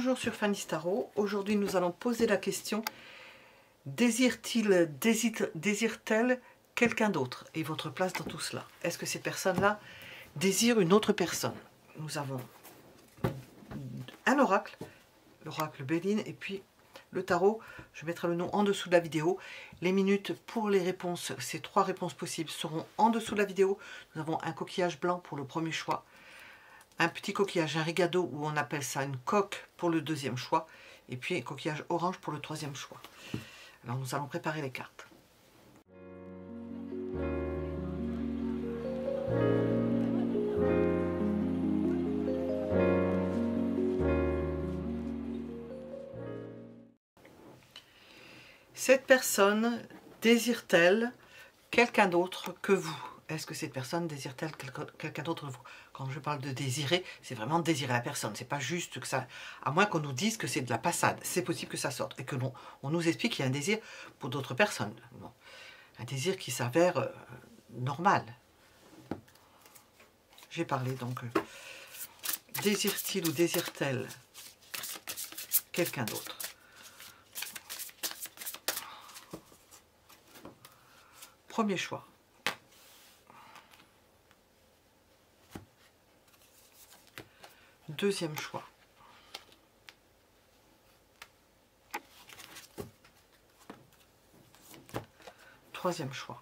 Bonjour sur Fanny Tarot. Aujourd'hui, nous allons poser la question: désire-t-elle quelqu'un d'autre et votre place dans tout cela? Est-ce que ces personnes-là désirent une autre personne? Nous avons un oracle, l'oracle Béline, et puis le tarot. Je mettrai le nom en dessous de la vidéo. Les minutes pour les réponses, ces 3 réponses possibles, seront en dessous de la vidéo. Nous avons un coquillage blanc pour le premier choix, un petit coquillage, un rigado, où on appelle ça une coque, pour le deuxième choix, et puis un coquillage orange pour le troisième choix. Alors nous allons préparer les cartes. Cette personne désire-t-elle quelqu'un d'autre que vous? Est-ce que cette personne désire-t-elle quelqu'un d'autre que vous? Quand je parle de désirer, c'est vraiment désirer la personne. C'est pas juste que ça... À moins qu'on nous dise que c'est de la passade. C'est possible que ça sorte. Et que on nous explique qu'il y a un désir pour d'autres personnes. Bon. Un désir qui s'avère normal. J'ai parlé donc. Désire-t-il ou désire-t-elle quelqu'un d'autre? Premier choix. Deuxième choix. Troisième choix.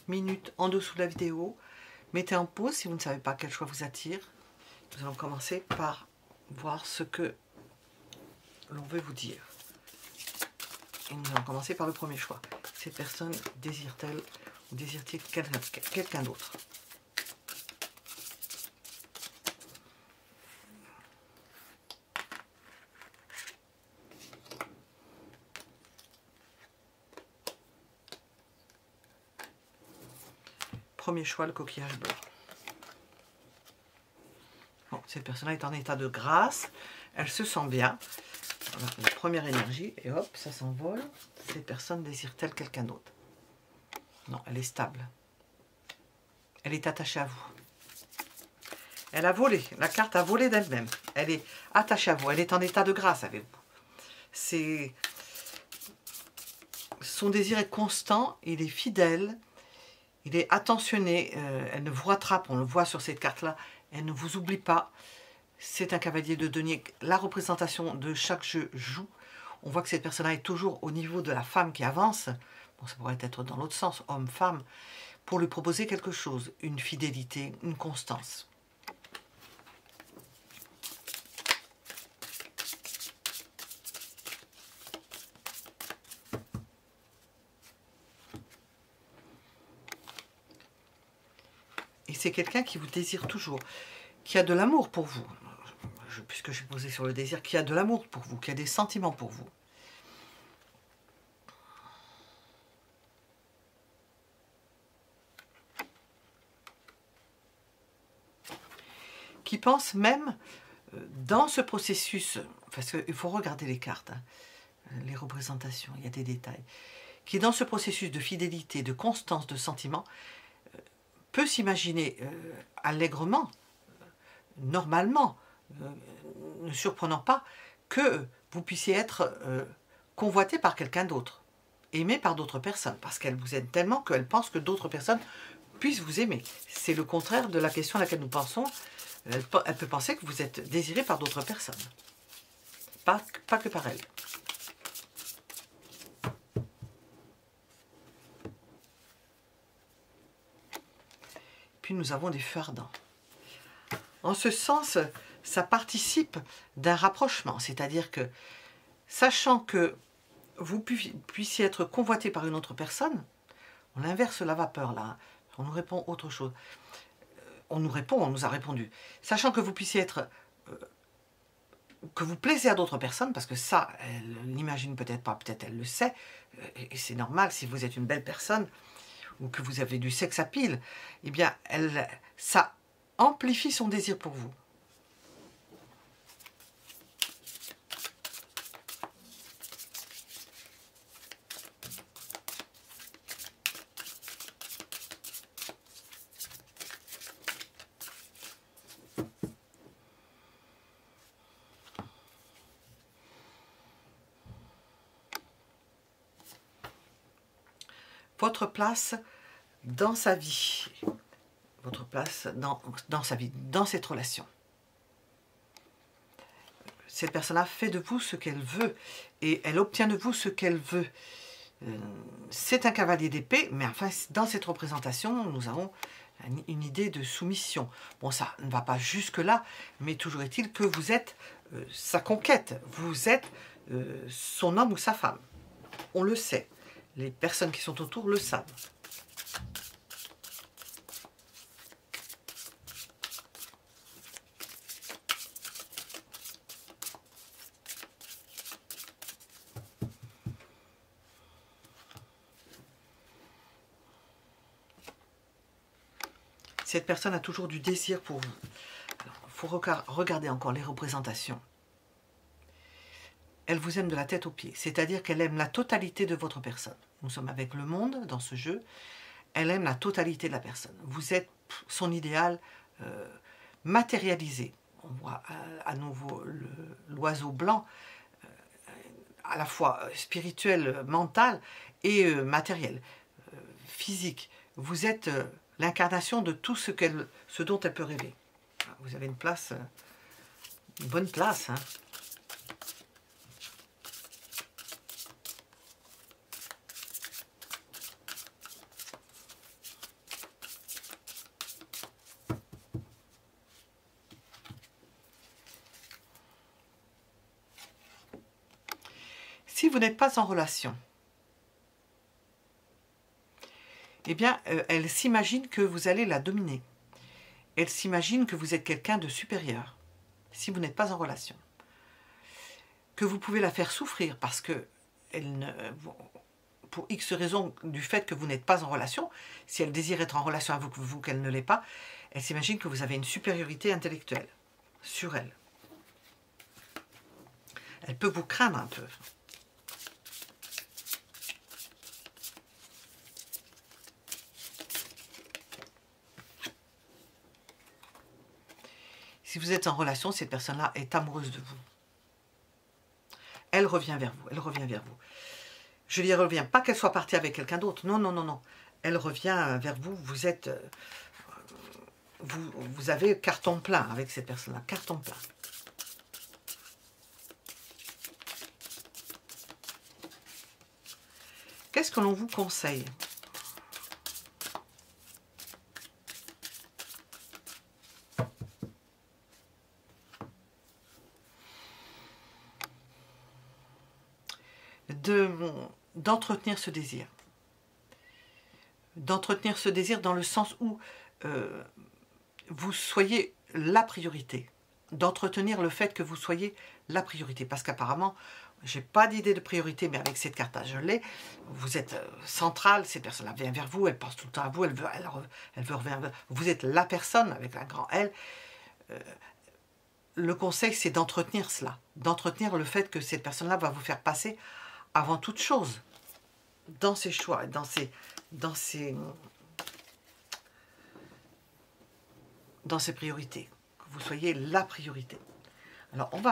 Minute en dessous de la vidéo. Mettez en pause si vous ne savez pas quel choix vous attire. Nous allons commencer par voir ce que l'on veut vous dire. Et nous allons commencer par le premier choix. Cette personne désire-t-elle ou désire-t-il quelqu'un d'autre? Premier choix, le coquillage blanc. Bon, cette personne-là est en état de grâce, elle se sent bien. Voilà, la première énergie, et hop, ça s'envole. Cette personne désire-t-elle quelqu'un d'autre? Non, elle est stable. Elle est attachée à vous. Elle a volé, la carte a volé d'elle-même. Elle est attachée à vous, elle est en état de grâce avec vous. Son désir est constant, il est fidèle. Il est attentionné, elle ne vous rattrape, on le voit sur cette carte-là, elle ne vous oublie pas. C'est un cavalier de denier. La représentation de chaque jeu joue. On voit que cette personne-là est toujours au niveau de la femme qui avance. Bon, ça pourrait être dans l'autre sens, homme-femme, pour lui proposer quelque chose, une fidélité, une constance. Et c'est quelqu'un qui vous désire toujours, qui a de l'amour pour vous, puisque je suis posée sur le désir, qui a de l'amour pour vous, qui a des sentiments pour vous. Qui pense même, dans ce processus, parce qu'il faut regarder les cartes, hein, les représentations, il y a des détails, qui dans ce processus de fidélité, de constance, de sentiment, peut s'imaginer allègrement, normalement, ne surprenant pas, que vous puissiez être convoité par quelqu'un d'autre, aimé par d'autres personnes, parce qu'elle vous aime tellement qu'elle pense que d'autres personnes puissent vous aimer. C'est le contraire de la question à laquelle nous pensons. Elle peut penser que vous êtes désiré par d'autres personnes, pas que par elle. Puis nous avons des feux ardents. En ce sens, ça participe d'un rapprochement, c'est-à-dire que, sachant que vous puissiez être convoité par une autre personne, on inverse la vapeur là, on nous répond autre chose. On nous a répondu. Sachant que vous puissiez être, que vous plaisez à d'autres personnes, parce que ça, elle l'imagine peut-être pas, peut-être elle le sait, et c'est normal si vous êtes une belle personne, ou que vous avez du sex appeal, eh bien, ça amplifie son désir pour vous. votre place dans sa vie, votre place dans sa vie, dans cette relation. Cette personne-là fait de vous ce qu'elle veut et elle obtient de vous ce qu'elle veut. C'est un cavalier d'épée, mais enfin, dans cette représentation, nous avons une idée de soumission. Bon, ça ne va pas jusque-là, mais toujours est-il que vous êtes sa conquête, vous êtes son homme ou sa femme. On le sait, les personnes qui sont autour le savent. Cette personne a toujours du désir pour vous. Il faut regarder encore les représentations. Elle vous aime de la tête aux pieds, c'est-à-dire qu'elle aime la totalité de votre personne. Nous sommes avec le monde dans ce jeu. Elle aime la totalité de la personne. Vous êtes son idéal matérialisé. On voit à nouveau l'oiseau blanc, à la fois spirituel, mental et matériel, physique. Vous êtes l'incarnation de tout ce dont elle peut rêver. Vous avez une place, une bonne place, hein. Si vous n'êtes pas en relation, eh bien, elle s'imagine que vous allez la dominer. Elle s'imagine que vous êtes quelqu'un de supérieur, si vous n'êtes pas en relation. Que vous pouvez la faire souffrir parce que, pour X raisons du fait que vous n'êtes pas en relation, si elle désire être en relation avec vous, qu'elle ne l'est pas, elle s'imagine que vous avez une supériorité intellectuelle sur elle. Elle peut vous craindre un peu. Si vous êtes en relation, cette personne-là est amoureuse de vous. Elle revient vers vous, elle revient vers vous. Je dis elle revient, pas qu'elle soit partie avec quelqu'un d'autre, non, non, non, non. Elle revient vers vous, vous êtes... Vous avez carton plein avec cette personne-là, carton plein. Qu'est-ce que l'on vous conseille ? D'entretenir ce désir. D'entretenir ce désir dans le sens où vous soyez la priorité. D'entretenir le fait que vous soyez la priorité. Parce qu'apparemment, je n'ai pas d'idée de priorité, mais avec cette carte-là, je l'ai. Vous êtes centrale, cette personne-là vient vers vous, elle pense tout le temps à vous, elle veut revenir vers vous. Vous êtes la personne avec un grand L. Le conseil, c'est d'entretenir cela. D'entretenir le fait que cette personne-là va vous faire passer avant toute chose, dans ses choix, dans ses priorités, que vous soyez la priorité. Alors on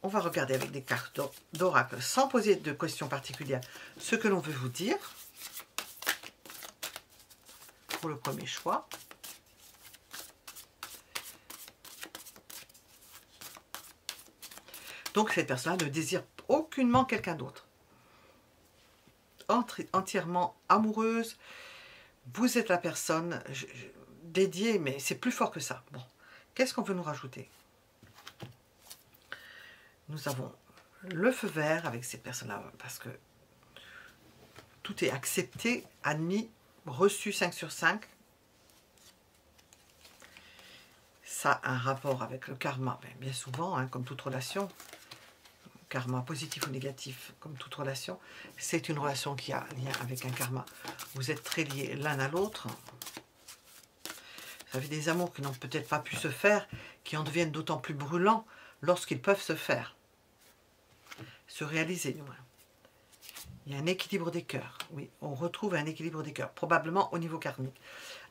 va regarder avec des cartes d'oracle, sans poser de questions particulières, ce que l'on veut vous dire, pour le premier choix. Donc cette personne-là ne désire aucunement quelqu'un d'autre. Entièrement amoureuse, vous êtes la personne dédiée, mais c'est plus fort que ça. Bon, qu'est-ce qu'on veut nous rajouter? Nous avons le feu vert avec ces personnes-là, parce que tout est accepté, admis, reçu 5 sur 5. Ça a un rapport avec le karma, bien souvent, hein, comme toute relation. Karma positif ou négatif, comme toute relation, c'est une relation qui a lien avec un karma. Vous êtes très liés l'un à l'autre. Vous avez des amours qui n'ont peut-être pas pu se faire, qui en deviennent d'autant plus brûlants lorsqu'ils peuvent se faire. Se réaliser, du moins. Il y a un équilibre des cœurs. Oui, on retrouve un équilibre des cœurs, probablement au niveau karmique.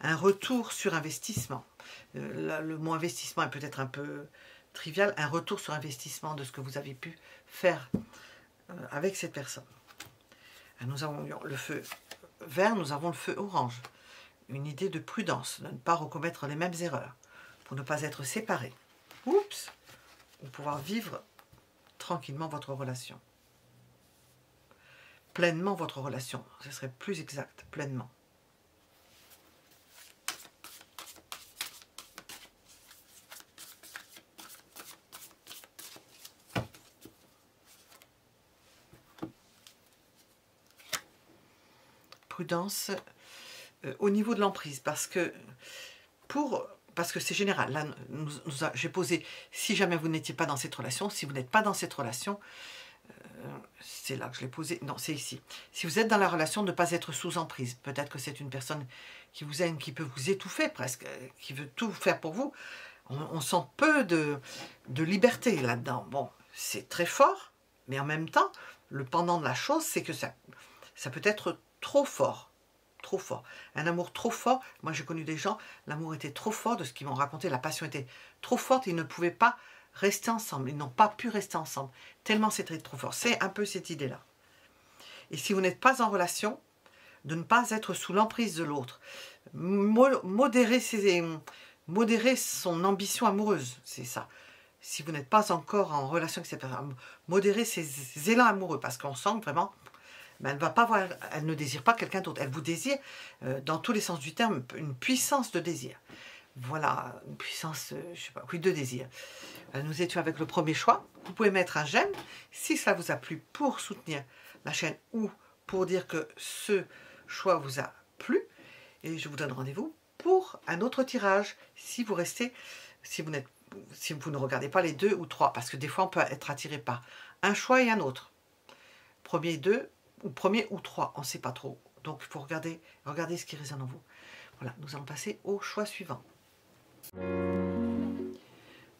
Un retour sur investissement. Le mot investissement est peut-être un peu trivial. Un retour sur investissement de ce que vous avez pu faire avec cette personne. Nous avons le feu vert, nous avons le feu orange. Une idée de prudence, de ne pas recommettre les mêmes erreurs, pour ne pas être séparés. Oups! Pour pouvoir vivre tranquillement votre relation. Pleinement votre relation, ce serait plus exact, pleinement. Prudence au niveau de l'emprise, parce que c'est général. Là, j'ai posé, si jamais vous n'étiez pas dans cette relation, si vous n'êtes pas dans cette relation, c'est là que je l'ai posé, non, c'est ici. Si vous êtes dans la relation, ne pas être sous emprise. Peut-être que c'est une personne qui vous aime, qui peut vous étouffer presque, qui veut tout faire pour vous. On sent peu de liberté là-dedans. Bon, c'est très fort, mais en même temps, le pendant de la chose, c'est que ça peut être trop fort. Trop fort. Un amour trop fort. Moi, j'ai connu des gens, l'amour était trop fort, de ce qu'ils m'ont raconté, la passion était trop forte, ils ne pouvaient pas rester ensemble. Ils n'ont pas pu rester ensemble, tellement c'était trop fort. C'est un peu cette idée-là. Et si vous n'êtes pas en relation, de ne pas être sous l'emprise de l'autre. Modérer son ambition amoureuse, c'est ça. Si vous n'êtes pas encore en relation avec cette personne, modérer ses élans amoureux, parce qu'on sent vraiment... Mais elle ne va pas voir, elle ne désire pas quelqu'un d'autre. Elle vous désire, dans tous les sens du terme, une puissance de désir. Voilà, une puissance, je sais pas, oui, de désir. Nous étions avec le premier choix. Vous pouvez mettre un j'aime si cela vous a plu pour soutenir la chaîne ou pour dire que ce choix vous a plu. Et je vous donne rendez-vous pour un autre tirage si vous restez, si vous ne regardez pas les 2 ou 3, parce que des fois on peut être attiré par un choix et un autre. Premier 2 ou premier ou 3, on ne sait pas trop. Donc il faut regarder ce qui résonne en vous. Voilà, nous allons passer au choix suivant.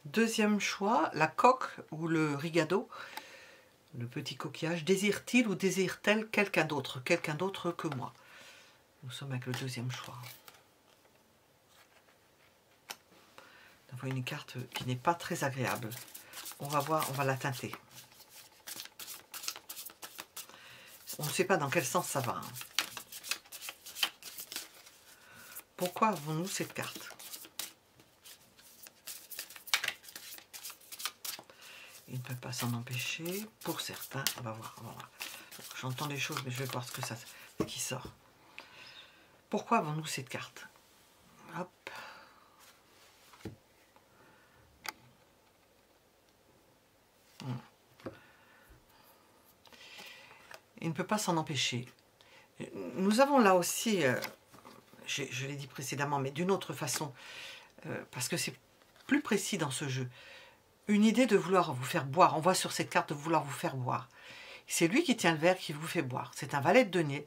Deuxième choix, la coque ou le rigado, le petit coquillage. Désire-t-il ou désire-t-elle quelqu'un d'autre que moi? Nous sommes avec le deuxième choix. Nous avons une carte qui n'est pas très agréable. On va voir, on va la teinter. On ne sait pas dans quel sens ça va. Pourquoi avons-nous cette carte? Il ne peut pas s'en empêcher. Pour certains, on va voir. J'entends des choses, mais je vais voir ce qui sort. Pourquoi avons-nous cette carte? Hop. Il ne peut pas s'en empêcher. Nous avons là aussi, je l'ai dit précédemment, mais d'une autre façon, parce que c'est plus précis dans ce jeu, une idée de vouloir vous faire boire. On voit sur cette carte de vouloir vous faire boire. C'est lui qui tient le verre qui vous fait boire. C'est un valet de denier.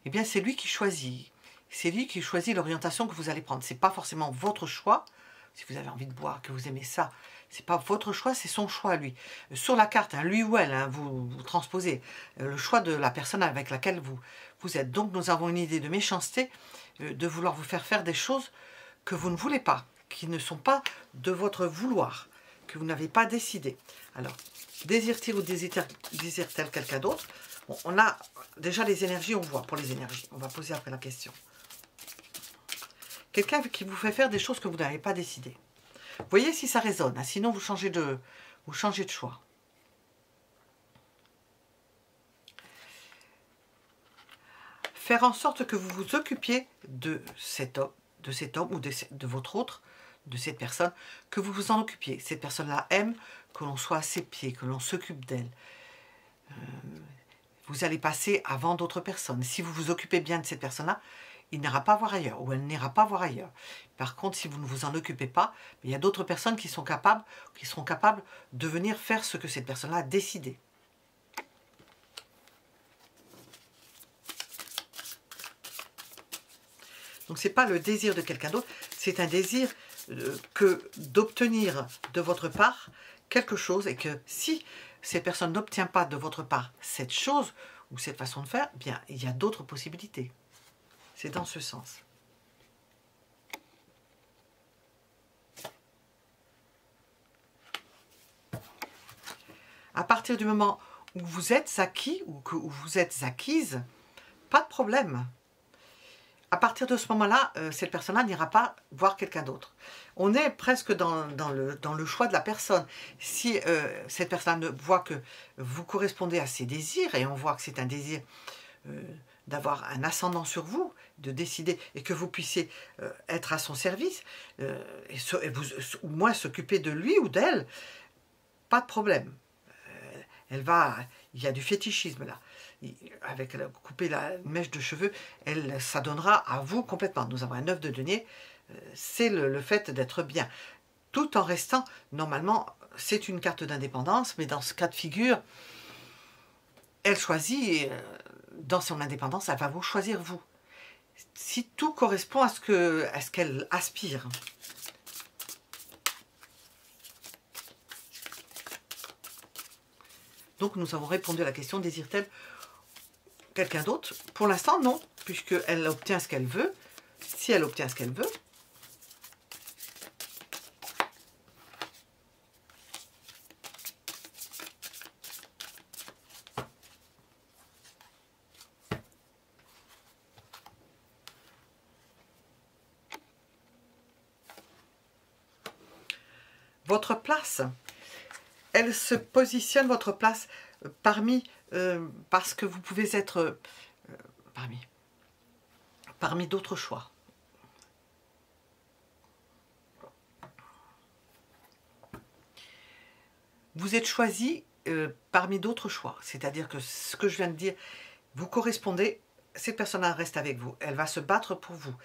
Eh bien, c'est lui qui choisit. C'est lui qui choisit l'orientation que vous allez prendre. Ce n'est pas forcément votre choix. Si vous avez envie de boire, que vous aimez ça, c'est pas votre choix, c'est son choix à lui. Sur la carte, hein, lui ou elle, hein, vous transposez le choix de la personne avec laquelle vous êtes. Donc nous avons une idée de méchanceté, de vouloir vous faire faire des choses que vous ne voulez pas, qui ne sont pas de votre vouloir, que vous n'avez pas décidé. Alors, désire-t-il ou désire-t-elle quelqu'un d'autre? Bon, on a déjà les énergies, on voit pour les énergies. On va poser après la question. Quelqu'un qui vous fait faire des choses que vous n'avez pas décidé. Voyez si ça résonne, hein, sinon vous changez de choix. Faire en sorte que vous vous occupiez de cet homme ou de votre autre, de cette personne, que vous vous en occupiez. Cette personne-là aime que l'on soit à ses pieds, que l'on s'occupe d'elle. Vous allez passer avant d'autres personnes. Si vous vous occupez bien de cette personne-là, il n'ira pas voir ailleurs, ou elle n'ira pas voir ailleurs. Par contre, si vous ne vous en occupez pas, il y a d'autres personnes qui seront capables de venir faire ce que cette personne-là a décidé. Donc, ce n'est pas le désir de quelqu'un d'autre, c'est un désir d'obtenir de votre part quelque chose, et que si cette personne n'obtient pas de votre part cette chose, ou cette façon de faire, bien, il y a d'autres possibilités. C'est dans ce sens. À partir du moment où vous êtes acquis ou que vous êtes acquise, pas de problème. à partir de ce moment-là, cette personne-là n'ira pas voir quelqu'un d'autre. On est presque dans le choix de la personne. Si cette personne voit que vous correspondez à ses désirs, et on voit que c'est un désir d'avoir un ascendant sur vous, de décider, et que vous puissiez être à son service, ou moins s'occuper de lui ou d'elle, pas de problème. Il y a du fétichisme là. Avec couper la mèche de cheveux, elle s'adonnera à vous complètement. Nous avons un 9 de denier, c'est le fait d'être bien. Tout en restant, normalement, c'est une carte d'indépendance, mais dans ce cas de figure, elle choisit, dans son indépendance, elle va vous choisir vous. Si tout correspond à ce qu'elle aspire. Donc nous avons répondu à la question, désire-t-elle quelqu'un d'autre? Pour l'instant, non, puisqu'elle obtient ce qu'elle veut. Si elle obtient ce qu'elle veut, votre place, elle se positionne, votre place, parce que vous pouvez être parmi d'autres choix. Vous êtes choisi parmi d'autres choix, c'est-à-dire que ce que je viens de dire, vous correspondez, cette personne-là reste avec vous, elle va se battre pour vous.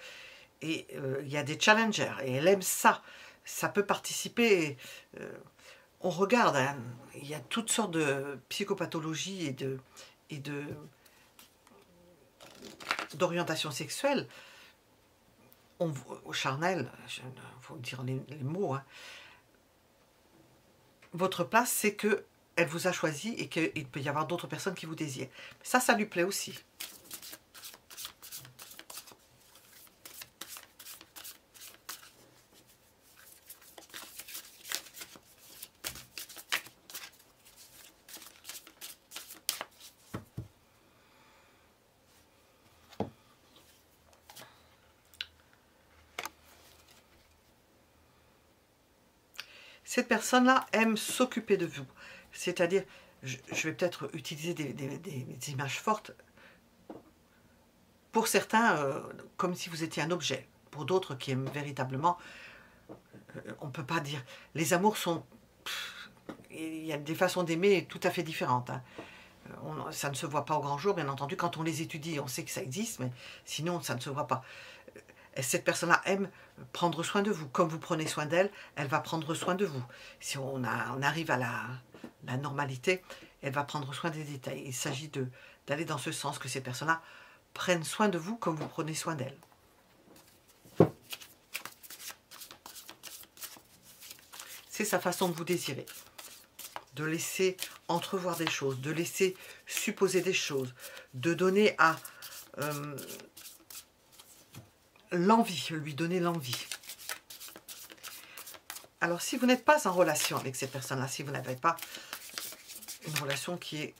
Et il y a des challengers, et elle aime ça. Ça peut participer, on regarde, hein, il y a toutes sortes de psychopathologies et d'orientation sexuelle, charnel, il faut dire les mots, hein. Votre place, c'est que elle vous a choisi et qu'il peut y avoir d'autres personnes qui vous désirent. Ça lui plaît aussi. Cette personne-là aime s'occuper de vous. C'est-à-dire, je vais peut-être utiliser des images fortes. Pour certains, comme si vous étiez un objet. Pour d'autres qui aiment véritablement, on ne peut pas dire. Les amours sont... il y a des façons d'aimer tout à fait différentes. Hein. Ça ne se voit pas au grand jour, bien entendu. Quand on les étudie, on sait que ça existe, mais sinon, ça ne se voit pas. Cette personne-là aime prendre soin de vous. Comme vous prenez soin d'elle, elle va prendre soin de vous. Si on arrive à la normalité, elle va prendre soin des détails. Il s'agit d'aller dans ce sens, que ces personnes-là prennent soin de vous comme vous prenez soin d'elles. C'est sa façon de vous désirer. De laisser entrevoir des choses, de laisser supposer des choses, de donner à... l'envie, lui donner l'envie. Alors, si vous n'êtes pas en relation avec cette personne-là, si vous n'avez pas une relation qui est,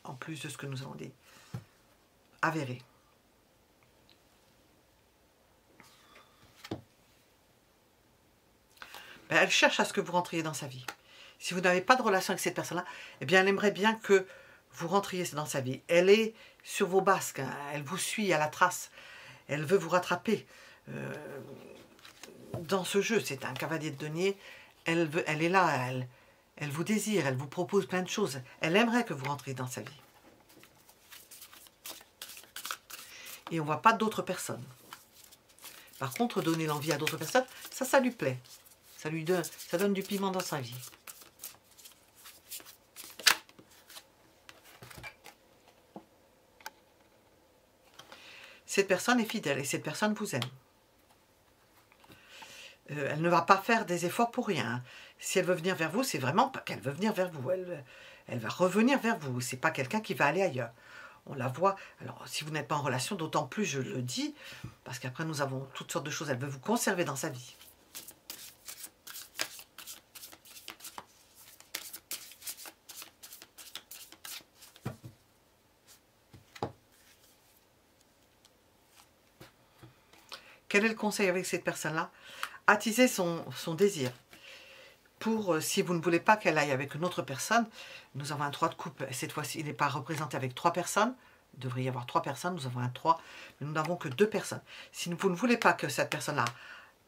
en plus de ce que nous avons dit, avérée, ben, elle cherche à ce que vous rentriez dans sa vie. Si vous n'avez pas de relation avec cette personne-là, eh bien, elle aimerait bien que vous rentriez dans sa vie. Elle est sur vos basques, hein, elle vous suit à la trace, elle veut vous rattraper. Dans ce jeu, c'est un cavalier de denier, elle est là, elle vous désire, elle vous propose plein de choses. Elle aimerait que vous rentriez dans sa vie. Et on ne voit pas d'autres personnes. Par contre, donner l'envie à d'autres personnes, ça lui plaît. Ça donne du piment dans sa vie. Cette personne est fidèle et cette personne vous aime. Elle ne va pas faire des efforts pour rien. Si elle veut venir vers vous, c'est vraiment pas qu'elle veut venir vers vous. Elle va revenir vers vous. C'est pas quelqu'un qui va aller ailleurs. On la voit. Alors, si vous n'êtes pas en relation, d'autant plus je le dis, parce qu'après nous avons toutes sortes de choses. Elle veut vous conserver dans sa vie. Quel est le conseil avec cette personne-là? Attiser son désir. Pour, si vous ne voulez pas qu'elle aille avec une autre personne, nous avons un 3 de coupe. Cette fois-ci, il n'est pas représenté avec 3 personnes. Il devrait y avoir 3 personnes. Nous avons un 3, mais nous n'avons que 2 personnes. Si vous ne voulez pas que cette personne-là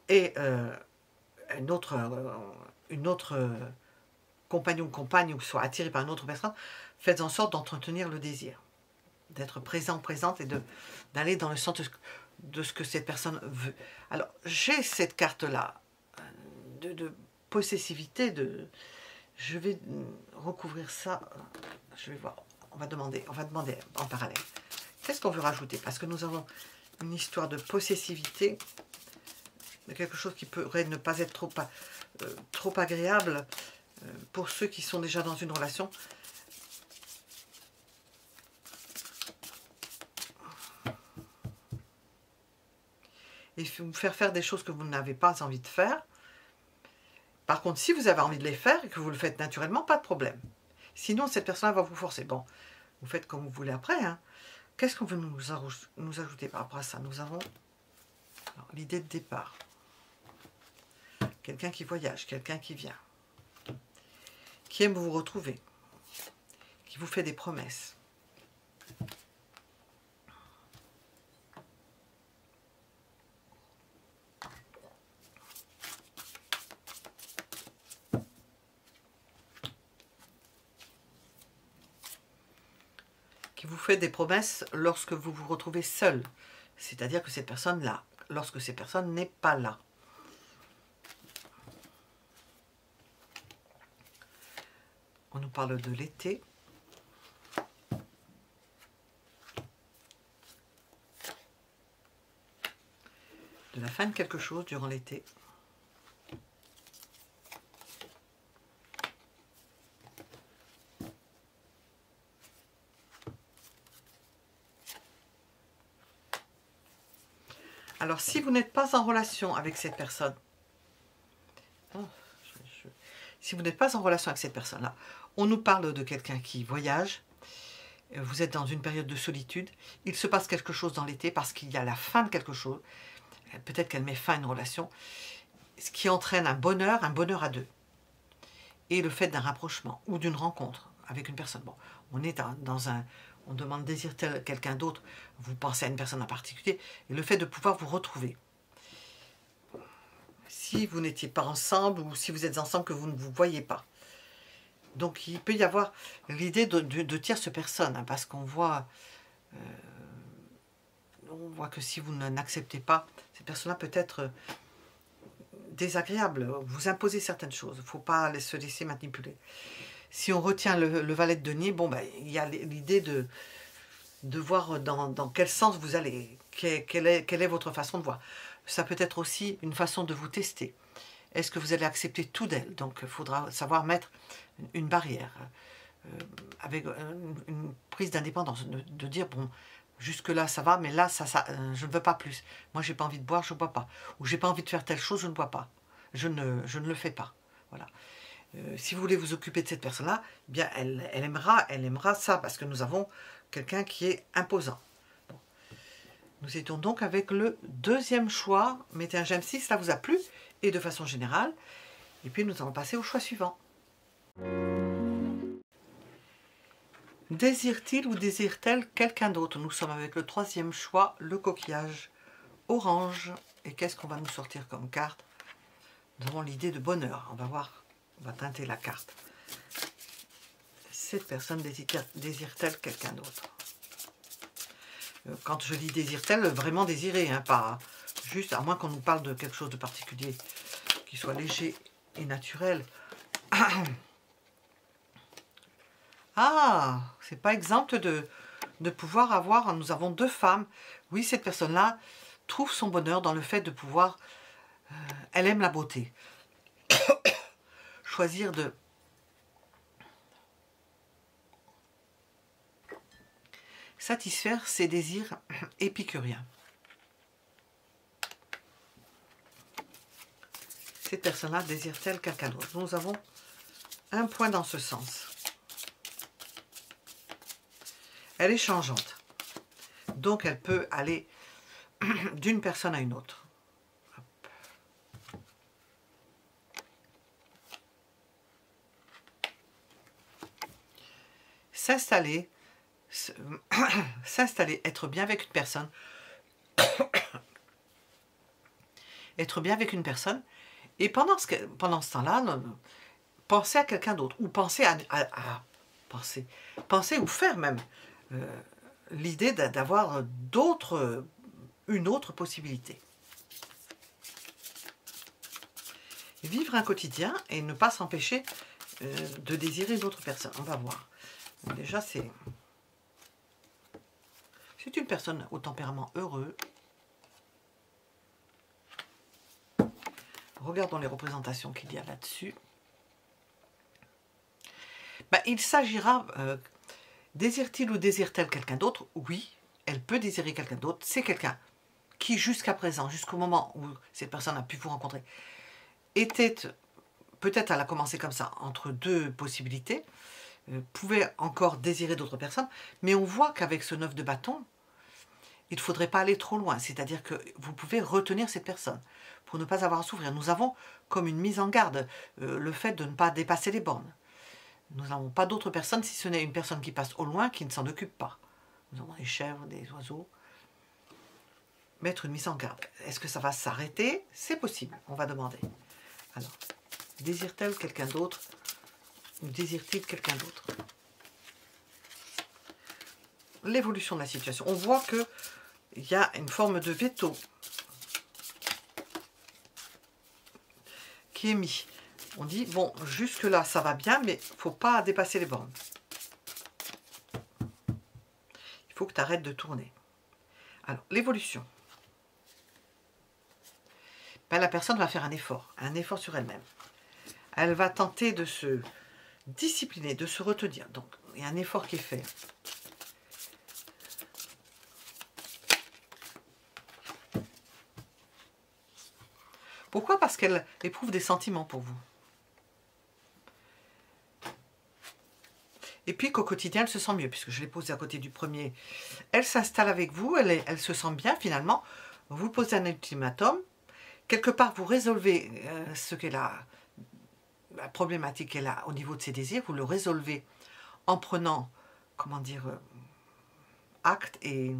ait une autre compagnon ou compagne ou soit attirée par une autre personne, faites en sorte d'entretenir le désir. D'être présent, présente et d'aller dans le sens de ce que cette personne veut. Alors, j'ai cette carte-là de possessivité, je vais recouvrir ça, je vais voir, on va demander en parallèle. Qu'est-ce qu'on veut rajouter? Parce que nous avons une histoire de possessivité, de quelque chose qui pourrait ne pas être trop agréable pour ceux qui sont déjà dans une relation. Et vous faire des choses que vous n'avez pas envie de faire. Par contre, si vous avez envie de les faire et que vous le faites naturellement, pas de problème. Sinon, cette personne va vous forcer. Bon, vous faites comme vous voulez après. Hein. Qu'est-ce qu'on veut nous ajouter par rapport à ça? Nous avons l'idée de départ. Quelqu'un qui voyage, quelqu'un qui vient. Qui aime vous retrouver. Qui vous fait des promesses. Vous fait des promesses lorsque vous vous retrouvez seul, c'est-à-dire que cette personne-là, lorsque cette personne n'est pas là. On nous parle de l'été. De la fin de quelque chose durant l'été. Alors, si vous n'êtes pas en relation avec cette personne, si vous n'êtes pas en relation avec cette personne-là, on nous parle de quelqu'un qui voyage, vous êtes dans une période de solitude, il se passe quelque chose dans l'été parce qu'il y a la fin de quelque chose, peut-être qu'elle met fin à une relation, ce qui entraîne un bonheur à deux, et le fait d'un rapprochement ou d'une rencontre avec une personne. Bon, on est dans un... On demande désire-t-elle quelqu'un d'autre, vous pensez à une personne en particulier, et le fait de pouvoir vous retrouver. Si vous n'étiez pas ensemble, ou si vous êtes ensemble que vous ne vous voyez pas. Donc il peut y avoir l'idée de tierces personnes, hein, parce qu'on voit que si vous n'acceptez pas, cette personne-là peut être désagréable, vous imposez certaines choses, il ne faut pas se laisser manipuler. Si on retient le valet de denier, bon, ben, il y a l'idée de voir dans quel sens vous allez, quelle est votre façon de voir. Ça peut être aussi une façon de vous tester. Est-ce que vous allez accepter tout d'elle? Donc il faudra savoir mettre une barrière, avec une prise d'indépendance, de dire, bon, jusque-là ça va, mais là, je ne veux pas plus. Moi, j'ai pas envie de boire, je ne bois pas. Ou j'ai pas envie de faire telle chose, je ne bois pas. Je ne le fais pas. Voilà. Si vous voulez vous occuper de cette personne-là, eh bien elle aimera ça, parce que nous avons quelqu'un qui est imposant. Bon. Nous étions donc avec le deuxième choix. Mettez un j'aime si cela vous a plu, et de façon générale. Et puis nous allons passer au choix suivant. Désire-t-il ou désire-t-elle quelqu'un d'autre? Nous sommes avec le troisième choix, le coquillage orange. Et qu'est-ce qu'on va nous sortir comme carte? Nous avons l'idée de bonheur. On va voir. On va teinter la carte. Cette personne désire-t-elle quelqu'un d'autre? Quand je dis désire-t-elle, vraiment désirer, hein, pas juste, à moins qu'on nous parle de quelque chose de particulier, qui soit léger et naturel. Ah, c'est pas exempt de pouvoir avoir, nous avons deux femmes. Oui, cette personne-là trouve son bonheur dans le fait de pouvoir, elle aime la beauté. Choisir de satisfaire ses désirs épicuriens. Cette personne-là désire-t-elle quelqu'un d'autre? Nous avons un point dans ce sens. Elle est changeante. Donc elle peut aller d'une personne à une autre. s'installer, s'installer, être bien avec une personne, être bien avec une personne, et pendant ce temps-là, pensez à quelqu'un d'autre, ou pensez pensez ou faire même l'idée d'avoir une autre possibilité. Vivre un quotidien et ne pas s'empêcher de désirer d'autres personnes. On va voir. Donc déjà, c'est une personne au tempérament heureux. Regardons les représentations qu'il y a là-dessus. Ben, il s'agira, désire-t-il ou désire-t-elle quelqu'un d'autre? Oui, elle peut désirer quelqu'un d'autre. C'est quelqu'un qui, jusqu'à présent, jusqu'au moment où cette personne a pu vous rencontrer, était, peut-être elle a commencé comme ça, entre deux possibilités, pouvait encore désirer d'autres personnes, mais on voit qu'avec ce 9 de bâton, il ne faudrait pas aller trop loin, c'est-à-dire que vous pouvez retenir cette personne pour ne pas avoir à souffrir. Nous avons comme une mise en garde le fait de ne pas dépasser les bornes. Nous n'avons pas d'autres personnes si ce n'est une personne qui passe au loin qui ne s'en occupe pas. Nous avons des chèvres, des oiseaux. Mettre une mise en garde. Est-ce que ça va s'arrêter? C'est possible, on va demander. Alors, désire-t-elle quelqu'un d'autre ou désire-t-il quelqu'un d'autre? L'évolution de la situation. On voit qu'il y a une forme de veto qui est mis. On dit, bon, jusque-là, ça va bien, mais il ne faut pas dépasser les bornes. Il faut que tu arrêtes de tourner. Alors, l'évolution. Ben, la personne va faire un effort sur elle-même. Elle va tenter de se discipliner, de se retenir. Donc, il y a un effort qui est fait. Pourquoi? Parce qu'elle éprouve des sentiments pour vous. Et puis qu'au quotidien, elle se sent mieux, puisque je l'ai posée à côté du premier. Elle s'installe avec vous, elle se sent bien finalement. Vous posez un ultimatum. Quelque part, vous résolvez ce qu'elle a, la problématique qu'elle a au niveau de ses désirs. Vous le résolvez en prenant, comment dire, acte et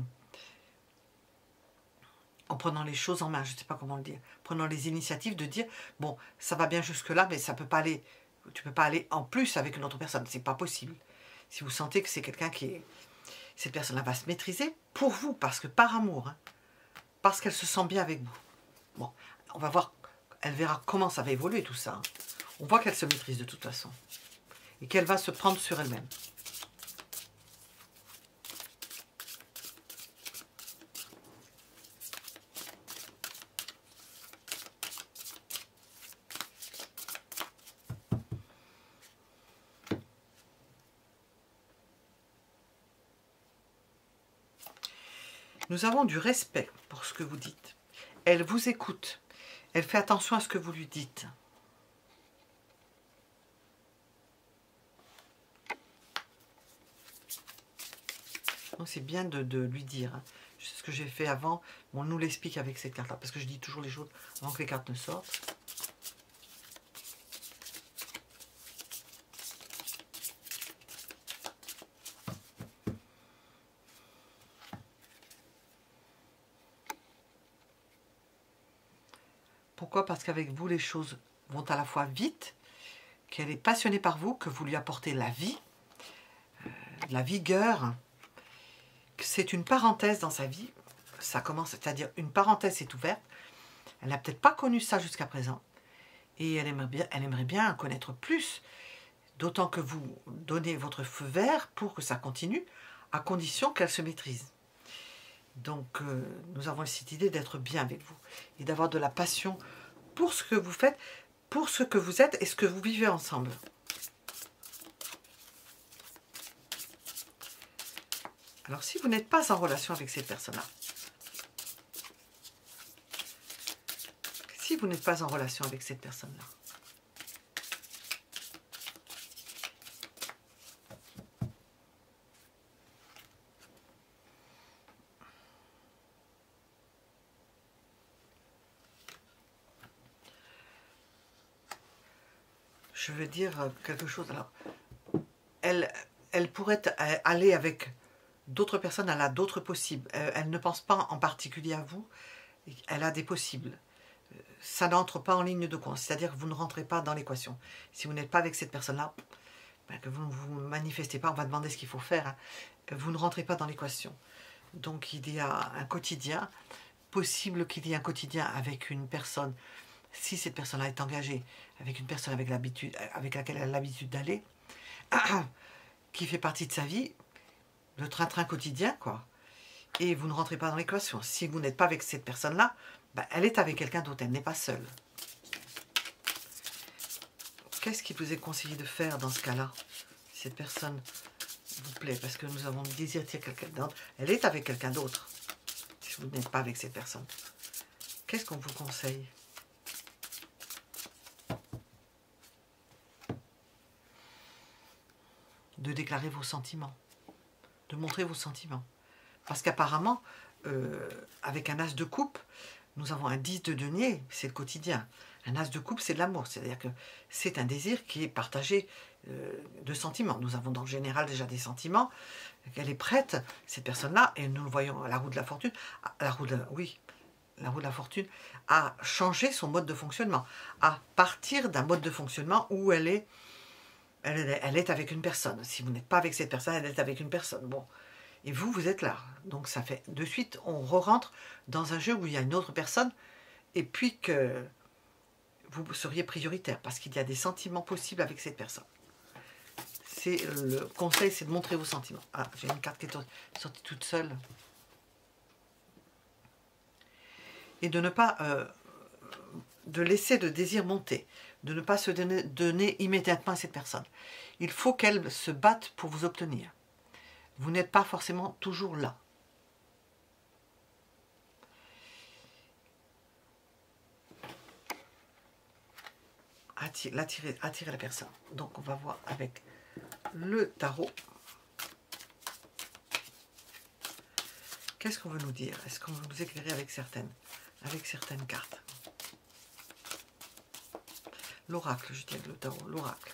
en prenant les choses en main. Je ne sais pas comment le dire. Prenant les initiatives de dire, bon, ça va bien jusque-là, mais ça peut pas aller. Tu ne peux pas aller en plus avec une autre personne. C'est pas possible. Si vous sentez que c'est quelqu'un qui est... Cette personne-là va se maîtriser pour vous, parce que par amour, hein, parce qu'elle se sent bien avec vous. Bon, on va voir, elle verra comment ça va évoluer tout ça. Hein. On voit qu'elle se maîtrise de toute façon. Et qu'elle va se prendre sur elle-même. Nous avons du respect pour ce que vous dites. Elle vous écoute. Elle fait attention à ce que vous lui dites. C'est bien de lui dire. Hein. C'est ce que j'ai fait avant. On nous l'explique avec cette carte-là. Parce que je dis toujours les choses avant que les cartes ne sortent. Pourquoi? Parce qu'avec vous, les choses vont à la fois vite, qu'elle est passionnée par vous, que vous lui apportez la vie, la vigueur, que c'est une parenthèse dans sa vie. Ça commence, c'est-à-dire une parenthèse est ouverte. Elle n'a peut-être pas connu ça jusqu'à présent. Et elle aimerait bien en connaître plus. D'autant que vous donnez votre feu vert pour que ça continue, à condition qu'elle se maîtrise. Donc, nous avons cette idée d'être bien avec vous et d'avoir de la passion pour ce que vous faites, pour ce que vous êtes et ce que vous vivez ensemble. Alors, si vous n'êtes pas en relation avec cette personne-là, si vous n'êtes pas en relation avec cette personne-là, je veux dire quelque chose. Alors, elle elle pourrait aller avec d'autres personnes, elle a d'autres possibles. Elle ne pense pas en particulier à vous, elle a des possibles. Ça n'entre pas en ligne de compte, c'est-à-dire que vous ne rentrez pas dans l'équation. Si vous n'êtes pas avec cette personne-là, ben que vous ne vous manifestez pas, on va demander ce qu'il faut faire, hein, vous ne rentrez pas dans l'équation. Donc il y a un quotidien, possible qu'il y ait un quotidien avec une personne, si cette personne-là est engagée, avec une personne avec laquelle elle a l'habitude d'aller, qui fait partie de sa vie, le train-train quotidien, quoi. Et vous ne rentrez pas dans l'équation. Si vous n'êtes pas avec cette personne-là, ben, elle est avec quelqu'un d'autre, elle n'est pas seule. Qu'est-ce qu'il vous est conseillé de faire dans ce cas-là? Si cette personne vous plaît, parce que nous avons désiré quelqu'un d'autre, elle est avec quelqu'un d'autre. Si vous n'êtes pas avec cette personne, qu'est-ce qu'on vous conseille? De déclarer vos sentiments, de montrer vos sentiments. Parce qu'apparemment, avec un as de coupe, nous avons un 10 de denier, c'est le quotidien. Un as de coupe, c'est de l'amour, c'est-à-dire que c'est un désir qui est partagé de sentiments. Nous avons dans le général déjà des sentiments, qu'elle est prête, cette personne-là, et nous le voyons à la roue de la fortune, la roue de la fortune, à changer son mode de fonctionnement, à partir d'un mode de fonctionnement où elle est avec une personne. Si vous n'êtes pas avec cette personne, elle est avec une personne. Bon. Et vous, vous êtes là. Donc ça fait de suite, on re-rentre dans un jeu où il y a une autre personne et puis que vous seriez prioritaire parce qu'il y a des sentiments possibles avec cette personne. C'est le conseil, c'est de montrer vos sentiments. Ah, j'ai une carte qui est sortie toute seule. Et de ne pas... de laisser le désir monter, de ne pas se donner immédiatement à cette personne. Il faut qu'elle se batte pour vous obtenir. Vous n'êtes pas forcément toujours là. Attirer la personne. Donc on va voir avec le tarot. Qu'est-ce qu'on veut nous dire? Est-ce qu'on veut nous éclairer avec certaines cartes? L'oracle, je dis avec le tarot, l'oracle.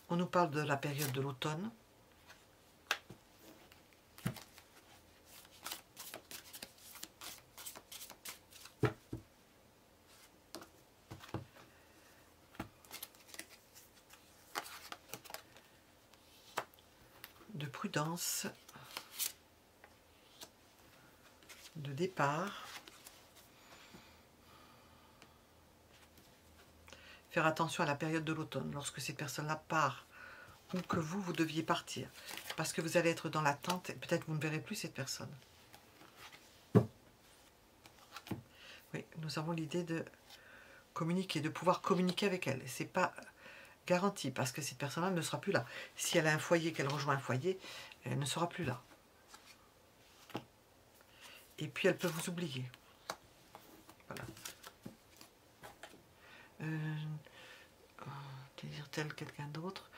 On nous parle de la période de l'automne. De prudence, de départ. Faire attention à la période de l'automne, lorsque cette personne-là part, ou que vous deviez partir, parce que vous allez être dans l'attente, et peut-être vous ne verrez plus cette personne. Oui, nous avons l'idée de communiquer, de pouvoir communiquer avec elle. Ce n'est pas garanti, parce que cette personne-là ne sera plus là. Si elle a un foyer, qu'elle rejoint un foyer, elle ne sera plus là. Et puis elle peut vous oublier. Voilà. Désire-t-elle quelqu'un d'autre?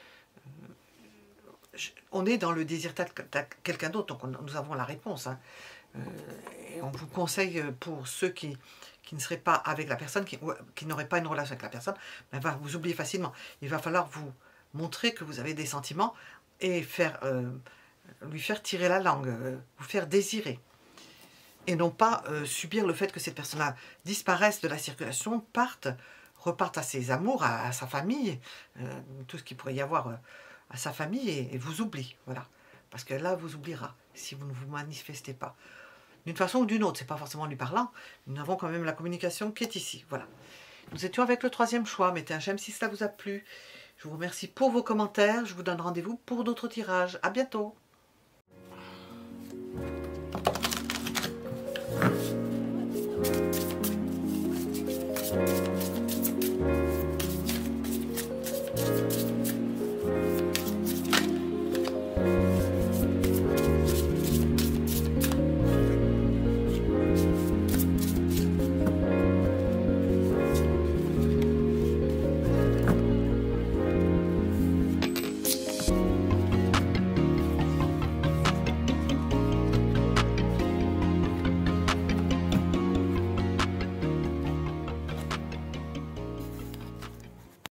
On est dans le désire-t-elle quelqu'un d'autre, donc nous avons la réponse. Hein. Et on vous conseille pour ceux qui ne seraient pas avec la personne, qui n'auraient pas une relation avec la personne, ben, va vous oublier facilement. Il va falloir vous montrer que vous avez des sentiments et lui faire tirer la langue, vous faire désirer. Et non pas subir le fait que cette personne-là disparaisse de la circulation, reparte à ses amours, à sa famille, tout ce qu'il pourrait y avoir à sa famille, et vous oublie. Voilà. Parce que là, vous oubliera si vous ne vous manifestez pas. D'une façon ou d'une autre, c'est pas forcément en lui parlant, nous avons quand même la communication qui est ici. Voilà. Nous étions avec le troisième choix. Mettez un j'aime si cela vous a plu. Je vous remercie pour vos commentaires. Je vous donne rendez-vous pour d'autres tirages. À bientôt.